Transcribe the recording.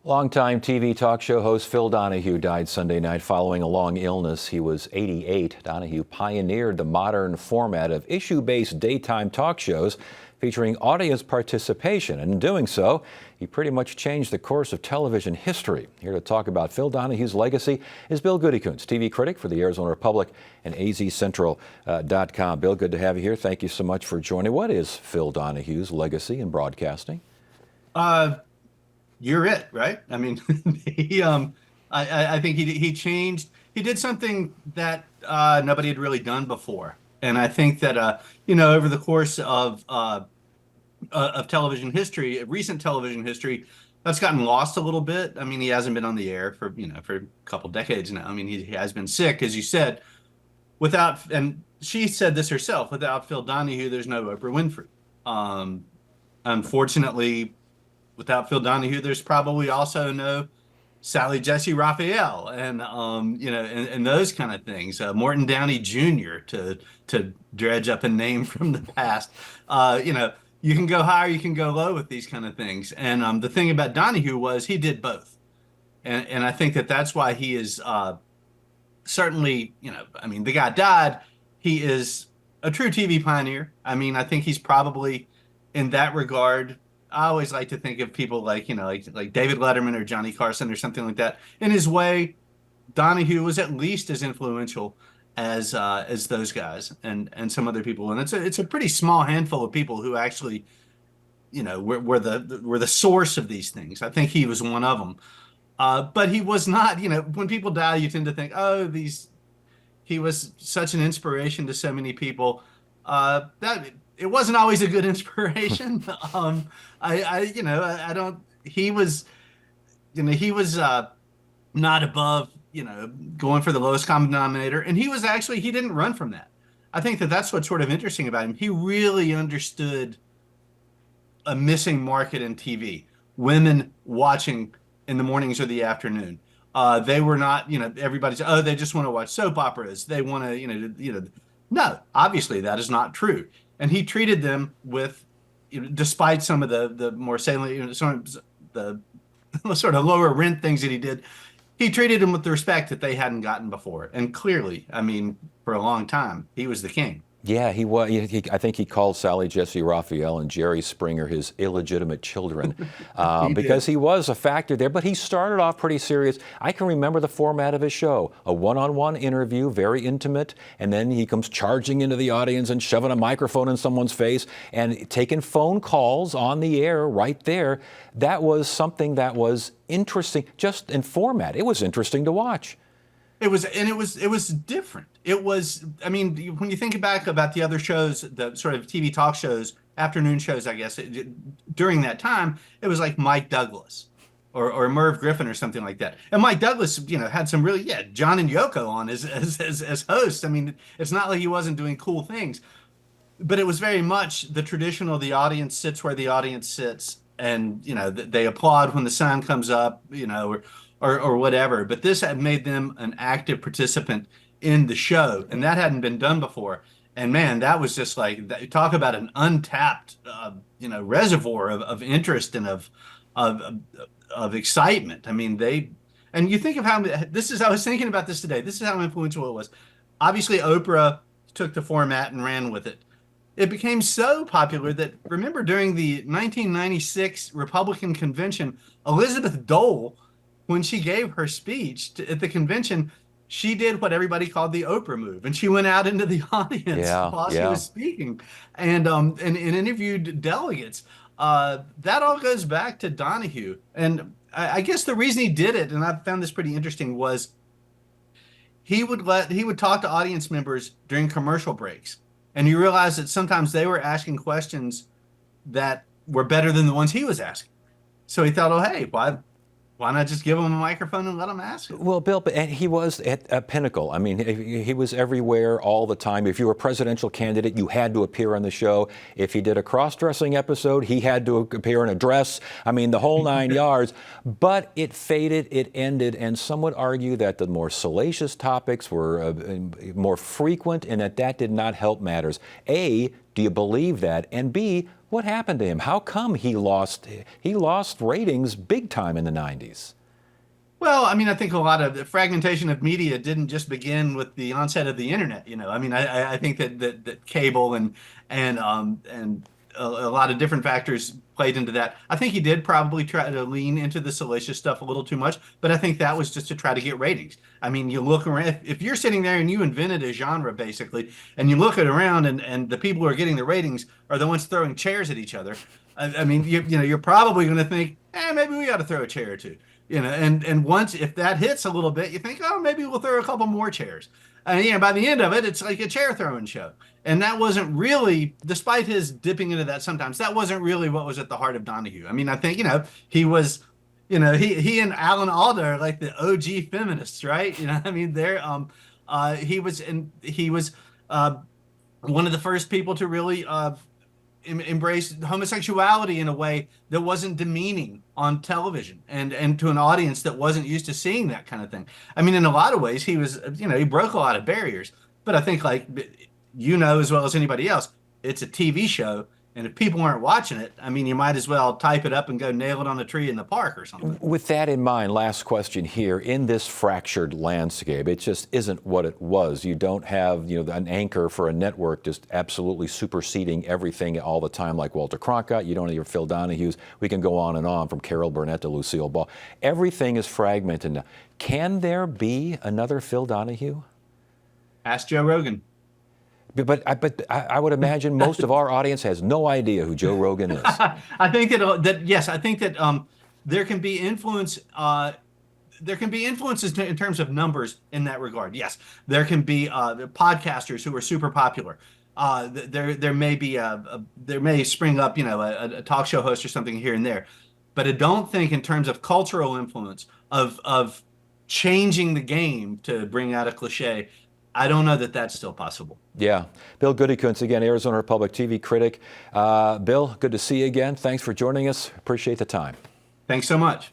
Longtime TV talk show host Phil Donahue died Sunday night following a long illness. He was 88. Donahue pioneered the modern format of issue-based daytime talk shows featuring audience participation. And in doing so, he pretty much changed the course of television history. Here to talk about Phil Donahue's legacy is Bill Goodykoontz, TV critic for the Arizona Republic and azcentral.com. Bill, good to have you here. Thank you so much for joining. What is Phil Donahue's legacy in broadcasting? You're it, right? I mean, I think he changed. He did something that nobody had really done before, and I think that over the course of television history, recent television history, that's gotten lost a little bit. I mean, he hasn't been on the air for a couple decades now. I mean, he has been sick, as you said. And she said this herself: without Phil Donahue, there's no Oprah Winfrey. Unfortunately, without Phil Donahue, there's probably also no Sally Jessy Raphael, and and those kind of things. Morton Downey Jr. to dredge up a name from the past. You can go high or you can go low with these kind of things. And the thing about Donahue was he did both, and I think that's why he is certainly, I mean, the guy died. He is a true TV pioneer. I mean, I think he's probably, in that regard, I always like to think of people like David Letterman or Johnny Carson or something like that. In his way, Donahue was at least as influential as those guys and some other people. And it's a pretty small handful of people who actually, were the source of these things. I think he was one of them. But he was not. When people die, you tend to think, he was such an inspiration to so many people. It wasn't always a good inspiration. He was not above, going for the lowest common denominator. And he didn't run from that. I think that's what's sort of interesting about him. He really understood a missing market in TV, women watching in the mornings or the afternoon. They were not, everybody's, they just want to watch soap operas. They want to, no, obviously that is not true. And he treated them with, despite some of the more salient, some of the sort of lower rent things that he did, he treated them with the respect that they hadn't gotten before. And clearly, I mean, for a long time, he was the king. Yeah, he was. I think he called Sally Jessy Raphael and Jerry Springer his illegitimate children because he was a factor there. But he started off pretty serious. I can remember the format of his show: a one-on-one interview, very intimate, and then he comes charging into the audience and shoving a microphone in someone's face and taking phone calls on the air right there. That was something that was interesting, just in format. It was interesting to watch. It was different. It was, I mean, when you think back about the other shows, the sort of TV talk shows, afternoon shows, I guess, during that time, it was like Mike Douglas or Merv Griffin or something like that. And Mike Douglas, had some really, John and Yoko on as hosts. I mean, it's not like he wasn't doing cool things, but it was very much the traditional, the audience sits where the audience sits, and, they applaud when the sign comes up, or whatever. But this had made them an active participant in the show, and that hadn't been done before. And man, that was just like, talk about an untapped reservoir of interest and of excitement. I mean, and you think of how I was thinking about this today. This is how influential it was. Obviously, Oprah took the format and ran with it. It became so popular that, remember, during the 1996 Republican convention, Elizabeth Dole, when she gave her speech at the convention, she did what everybody called the Oprah move, and she went out into the audience while she was speaking, and interviewed delegates. That all goes back to Donahue, and I guess the reason he did it, and I found this pretty interesting, was he would talk to audience members during commercial breaks, and you realize that sometimes they were asking questions that were better than the ones he was asking. So he thought, oh, hey, why not just give him a microphone and let him ask it? Well, Bill, and he was at a pinnacle. I mean, he was everywhere all the time. If you were a presidential candidate, you had to appear on the show. If he did a cross-dressing episode, he had to appear in a dress. I mean, the whole 9 yards. But it faded, it ended, and some would argue that the more salacious topics were more frequent and that did not help matters. Do you believe that? And B, what happened to him? How come he lost ratings big time in the 90s? Well, I mean, I think a lot of the fragmentation of media didn't just begin with the onset of the internet. I mean, I think that cable and a lot of different factors played into that. I think he did probably try to lean into the salacious stuff a little too much, but I think that was just to try to get ratings. I mean, you look around, if you're sitting there and you invented a genre basically, and you look around and the people who are getting the ratings are the ones throwing chairs at each other. I mean, you're probably going to think, maybe we ought to throw a chair or two. And once if that hits a little bit, you think, oh, maybe we'll throw a couple more chairs. And by the end of it, it's like a chair throwing show. And that wasn't really, despite his dipping into that sometimes, that wasn't really what was at the heart of Donahue. I mean, I think, he was, he and Alan Alda are like the OG feminists, right? I mean, he was one of the first people to really embraced homosexuality in a way that wasn't demeaning on television and to an audience that wasn't used to seeing that kind of thing. I mean, in a lot of ways, he was, he broke a lot of barriers. But I think, like, as well as anybody else, it's a TV show. And if people aren't watching it, I mean, you might as well type it up and go nail it on a tree in the park or something. With that in mind, last question here. In this fractured landscape, it just isn't what it was. You don't have, an anchor for a network just absolutely superseding everything all the time like Walter Cronkite. You don't have your Phil Donahues. We can go on and on from Carol Burnett to Lucille Ball. Everything is fragmented now. Can there be another Phil Donahue? Ask Joe Rogan. But I would imagine most of our audience has no idea who Joe Rogan is. I think yes, I think that there can be influence. There can be influences in terms of numbers in that regard. Yes, there can be podcasters who are super popular. There may spring up a talk show host or something here and there, but I don't think in terms of cultural influence of changing the game, to bring out a cliche. I don't know that that's still possible. Yeah. Bill Goodykoontz, again, Arizona Republic TV critic. Bill, good to see you again. Thanks for joining us. Appreciate the time. Thanks so much.